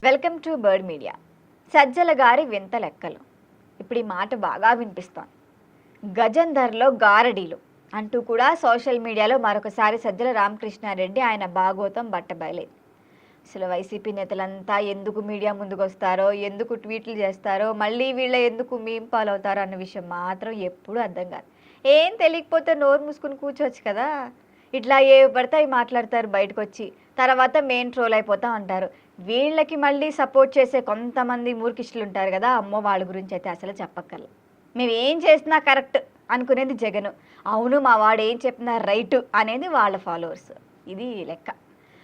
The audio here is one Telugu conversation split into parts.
Welcome to bird media. Sajjala గారి వింత లెక్కలు. ఇప్పుడు ఈ మాట బాగా వినిపిస్తోంది. గజం ధరలో గారడీలు అంటూ కూడా సోషల్ మీడియాలో మరొకసారి సజ్జల రామకృష్ణారెడ్డి ఆయన భాగోతం బట్టబయలేదు. అసలు వైసీపీ నేతలంతా ఎందుకు మీడియా ముందుకు వస్తారో, ఎందుకు ట్వీట్లు చేస్తారో, మళ్ళీ వీళ్ళ ఎందుకు మీమ్ పాలవుతారో అన్న విషయం మాత్రం ఎప్పుడూ అర్థం కాదు. ఏం తెలియకపోతే నోరు మూసుకుని కూర్చోవచ్చు కదా. ఇట్లా ఏ పడితే అవి మాట్లాడతారు బయటకు వచ్చి, తర్వాత మెయిన్ ట్రోల్ అయిపోతాం అంటారు. వీళ్ళకి మళ్ళీ సపోర్ట్ చేసే కొంతమంది మూర్ఖిష్టులు ఉంటారు కదా, అమ్మో వాళ్ళ గురించి అయితే అసలు చెప్పక్కర్ల. మేము ఏం చేసినా కరెక్ట్ అనుకునేది జగన్, అవును మా వాడు ఏం చెప్పినా రైటు అనేది వాళ్ళ ఫాలోవర్స్. ఇది లెక్క.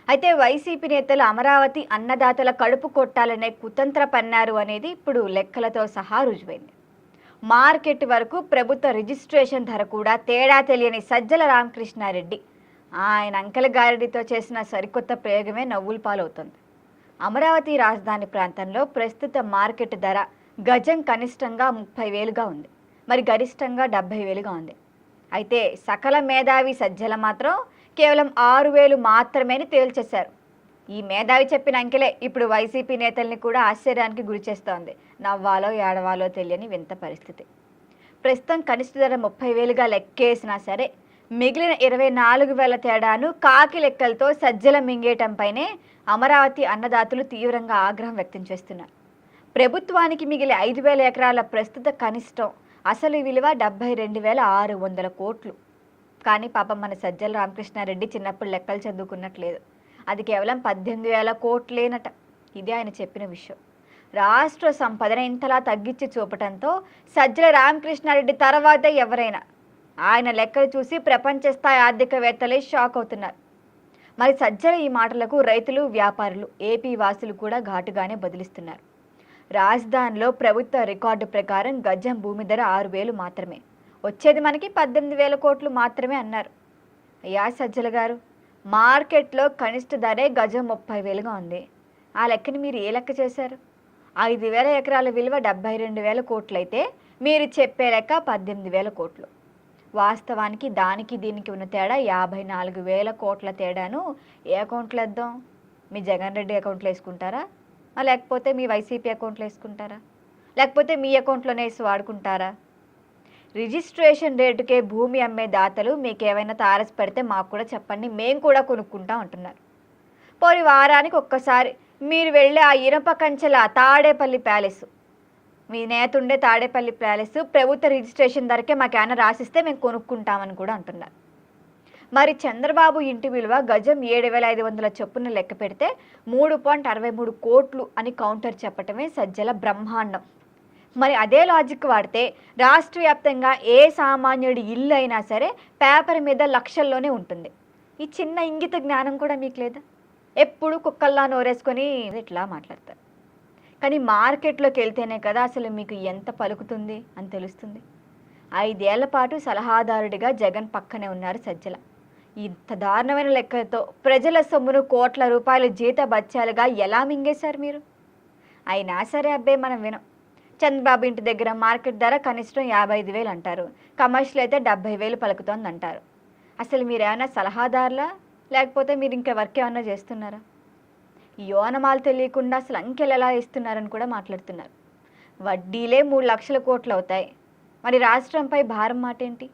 అయితే వైసీపీ నేతలు అమరావతి అన్నదాతల కడుపు కొట్టాలనే కుతంత్ర పన్నారు అనేది ఇప్పుడు లెక్కలతో సహా రుజువైంది. మార్కెట్ వరకు ప్రభుత్వ రిజిస్ట్రేషన్ ధర కూడా తేడా తెలియని సజ్జల రామకృష్ణారెడ్డి ఆయన అంకెల గారడితో చేసిన సరికొత్త ప్రయోగమే నవ్వుల పాలవుతుంది. అమరావతి రాజధాని ప్రాంతంలో ప్రస్తుత మార్కెట్ ధర గజం కనిష్టంగా 30,000గా ఉంది, మరి గరిష్టంగా 70,000గా ఉంది. అయితే సకల మేధావి సజ్జల మాత్రం కేవలం 6,000 మాత్రమే తేల్చేశారు. ఈ మేధావి చెప్పిన అంకెలే ఇప్పుడు వైసీపీ నేతల్ని కూడా ఆశ్చర్యానికి గురిచేస్తోంది. నవ్వాలో ఏడవాలో తెలియని వింత పరిస్థితి. ప్రస్తుతం కనిష్ట ధర 30,000గా లెక్కేసినా సరే మిగిలిన 24,000 తేడాను కాకి లెక్కలతో సజ్జల మింగేయటంపైనే అమరావతి అన్నదాతలు తీవ్రంగా ఆగ్రహం వ్యక్తం చేస్తున్నారు. ప్రభుత్వానికి మిగిలి 5,000 ఎకరాల ప్రస్తుత కనిష్టం అసలు విలువ 72,600 కోట్లు. కానీ పాపం మన సజ్జల రామకృష్ణారెడ్డి చిన్నప్పుడు లెక్కలు చదువుకున్నట్లేదు. అది కేవలం 18,000 కోట్లేనట. ఇదే ఆయన చెప్పిన విషయం. రాష్ట్ర సంపదన ఇంతలా తగ్గించి చూపటంతో సజ్జల రామకృష్ణారెడ్డి తర్వాతే ఎవరైనా ఆయన లెక్కలు చూసి ప్రపంచ స్థాయి ఆర్థికవేత్తలే షాక్ అవుతున్నారు. మరి సజ్జల ఈ మాటలకు రైతులు, వ్యాపారులు, ఏపీ వాసులు కూడా ఘాటుగానే బదిలిస్తున్నారు. రాజధానిలో ప్రభుత్వ రికార్డు ప్రకారం గజం భూమి ధర 6,000 మాత్రమే, వచ్చేది మనకి 18,000 కోట్లు మాత్రమే అన్నారు. అయ్యా సజ్జల గారు, మార్కెట్లో కనిష్ట ధరే గజం 30,000గా ఉంది. ఆ లెక్కని మీరు ఏ లెక్క చేశారు? 5,000 ఎకరాల విలువ 72,000 కోట్లు అయితే మీరు చెప్పే లెక్క 18,000 కోట్లు. వాస్తవానికి దానికి దీనికి ఉన్న తేడా 54,000 కోట్ల తేడాను ఏ అకౌంట్లో వేద్దాం? మీ జగన్ రెడ్డి అకౌంట్లో వేసుకుంటారా, లేకపోతే మీ వైసీపీ అకౌంట్లో వేసుకుంటారా, లేకపోతే మీ అకౌంట్లోనే వేసి వాడుకుంటారా? రిజిస్ట్రేషన్ రేటుకే భూమి అమ్మే దాతలు మీకేమైనా తారసి పెడితే మాకు కూడా చెప్పండి, మేము కూడా కొనుక్కుంటాం అంటున్నారు. పోయి వారానికి ఒక్కసారి మీరు వెళ్ళే ఆ ఇనప కంచెల తాడేపల్లి ప్యాలెస్, మీ నేతుండే తాడేపల్లి ప్యాలెస్ ప్రభుత్వ రిజిస్ట్రేషన్ ధరకే మాకేమైనా రాసిస్తే మేము కొనుక్కుంటామని కూడా అంటున్నారు. మరి చంద్రబాబు ఇంటి విలువ గజం 7,500 చొప్పున లెక్క పెడితే 3.63 కోట్లు అని కౌంటర్ చెప్పటమే సజ్జల బ్రహ్మాండం. మరి అదే లాజిక్ వాడితే రాష్ట్ర వ్యాప్తంగా ఏ సామాన్యుడి ఇల్లు అయినా సరే పేపర్ మీద లక్షల్లోనే ఉంటుంది. ఈ చిన్న ఇంగిత జ్ఞానం కూడా మీకు లేదా? ఎప్పుడు కుక్కల్లా నోరేసుకొని ఇట్లా మాట్లాడతారు. కానీ మార్కెట్లోకి వెళ్తేనే కదా అసలు మీకు ఎంత పలుకుతుంది అని తెలుస్తుంది. 5 ఏళ్ల పాటు సలహాదారుడిగా జగన్ పక్కనే ఉన్నారు సజ్జల. ఇంత దారుణమైన లెక్కలతో ప్రజల సొమ్మును కోట్ల రూపాయల జీత బత్యాలుగా ఎలా మింగేశారు మీరు? అయినా సరే అబ్బే మనం వినం. చంద్రబాబు ఇంటి దగ్గర మార్కెట్ ధర కనిష్టం 55,000 అంటారు, కమర్షియల్ అయితే 70,000 పలుకుతోంది అంటారు. అసలు మీరు ఏమైనా సలహాదారులా, లేకపోతే మీరు ఇంకా వర్క్ ఏమన్నా చేస్తున్నారా? ఈ యోనమాలు తెలియకుండా అసలు అంకెలు ఎలా ఇస్తున్నారని కూడా మాట్లాడుతున్నారు. వడ్డీలే 3 లక్షల కోట్లు అవుతాయి, మరి రాష్ట్రంపై భారం మాట ఏంటి?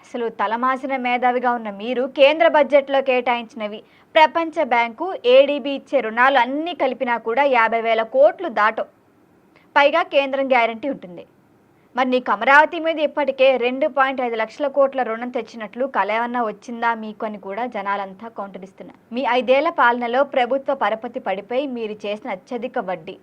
అసలు తలమాసిన మేధావిగా ఉన్న మీరు కేంద్ర బడ్జెట్లో కేటాయించినవి, ప్రపంచ బ్యాంకు, ఏడీబీ ఇచ్చే రుణాలు అన్నీ కలిపినా కూడా 50,000 కోట్లు దాటో, పైగా కేంద్రం గ్యారంటీ ఉంటుంది. మరి నీకు అమరావతి మీద ఇప్పటికే 2.5 లక్షల కోట్ల రుణం తెచ్చినట్లు కల ఏమన్నా వచ్చిందా మీకు అని కూడా జనాలంతా కౌంటర్ ఇస్తున్నారు. మీ 5 ఏళ్ల పాలనలో ప్రభుత్వ పరపతి పడిపోయి మీరు చేసిన అత్యధిక వడ్డీ,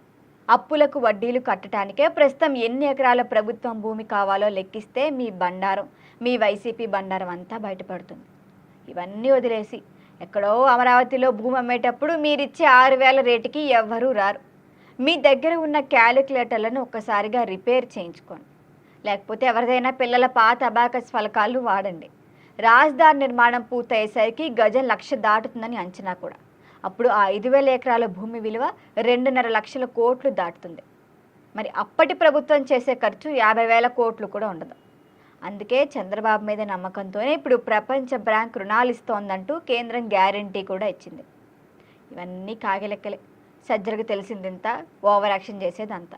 అప్పులకు వడ్డీలు కట్టడానికే ప్రస్తుతం ఎన్ని ఎకరాల ప్రభుత్వం భూమి కావాలో లెక్కిస్తే మీ బండారం, మీ వైసీపీ బండారం అంతా బయటపడుతుంది. ఇవన్నీ వదిలేసి ఎక్కడో అమరావతిలో భూమి అమ్మేటప్పుడు మీరిచ్చే 6,000 రేటుకి ఎవ్వరూ రారు. మీ దగ్గర ఉన్న క్యాలిక్యులేటర్లను ఒక్కసారిగా రిపేర్ చేయించుకోండి, లేకపోతే ఎవరిదైనా పిల్లల పాత అబాకస్ ఫలకాలు వాడండి. రాజధాని నిర్మాణం పూర్తయ్యేసరికి గజం 1,00,000 దాటుతుందని అంచనా కూడా. అప్పుడు ఆ 5,000 ఎకరాల భూమి విలువ 2.5 లక్షల కోట్లు దాటుతుంది. మరి అప్పటి ప్రభుత్వం చేసే ఖర్చు 50,000 కోట్లు కూడా ఉండదు. అందుకే చంద్రబాబు మీద నమ్మకంతోనే ఇప్పుడు ప్రపంచ బ్యాంక్ రుణాలు ఇస్తోందంటూ కేంద్రం గ్యారంటీ కూడా ఇచ్చింది. ఇవన్నీ కాగిలెక్కలే. సజ్జలకు తెలిసిందింత, ఓవర్ యాక్షన్ చేసేదంతా.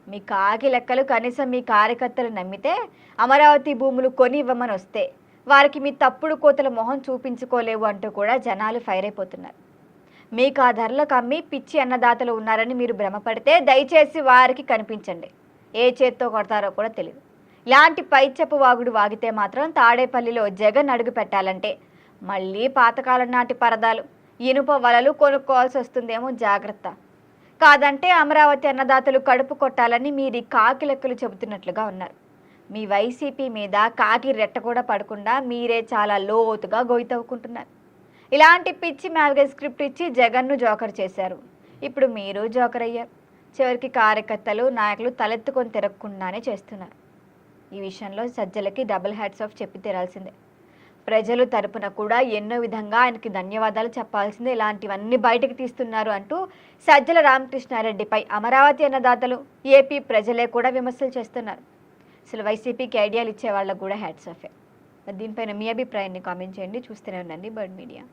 మీ కాకి లెక్కలు కనీసం మీ కార్యకర్తలు నమ్మితే అమరావతి భూములు కొని ఇవ్వమని వస్తే వారికి మీ తప్పుడు కోతల మొహం చూపించుకోలేవు అంటూ కూడా జనాలు ఫైర్ అయిపోతున్నారు. మీకు ఆ ధరలకు అమ్మి పిచ్చి అన్నదాతలు ఉన్నారని మీరు భ్రమపడితే దయచేసి వారికి కనిపించండి. ఏ చేత్తో కొడతారో కూడా తెలియదు. ఇలాంటి పైచెప్పు వాగుడు వాగితే మాత్రం తాడేపల్లిలో జగన్ అడుగు పెట్టాలంటే మళ్ళీ పాతకాలం నాటి పరదాలు, ఇనుప వలలు కొనుక్కోవాల్సి వస్తుందేమో జాగ్రత్త. కాదంటే అమరావతి అన్నదాతలు కడుపు కొట్టాలని మీరు కాకి లెక్కలు చెబుతున్నట్లుగా ఉన్నారు. మీ వైసీపీ మీద కాకి రెట్ట కూడా పడకుండా మీరే చాలా లోతుగా గొయ్యి తవ్వుకుంటున్నారు. ఇలాంటి పిచ్చి మ్యాల్గా స్క్రిప్ట్ ఇచ్చి జగన్ను జోకర్ చేశారు. ఇప్పుడు మీరు జోకర్ అయ్యారు. చివరికి కార్యకర్తలు నాయకులు తలెత్తుకొని తిరగకుండానే చేస్తున్నారు. ఈ విషయంలో సజ్జలకి డబుల్ హ్యాట్స్ ఆఫ్ చెప్పి తీరాల్సిందే. ప్రజలు తరపున కూడా ఎన్నో విధంగా ఆయనకి ధన్యవాదాలు చెప్పాల్సిందే. ఇలాంటివన్నీ బయటకు తీస్తున్నారు అంటూ సజ్జల రామకృష్ణారెడ్డిపై అమరావతి అన్నదాతలు, ఏపీ ప్రజలే కూడా విమర్శలు చేస్తున్నారు. అసలు వైసీపీకి ఐడియాలు ఇచ్చే వాళ్ళకు కూడా హ్యాట్స్ ఆఫే. దీనిపైన మీ అభిప్రాయాన్ని కామెంట్ చేయండి. చూస్తూనే ఉండండి బర్డ్ మీడియా.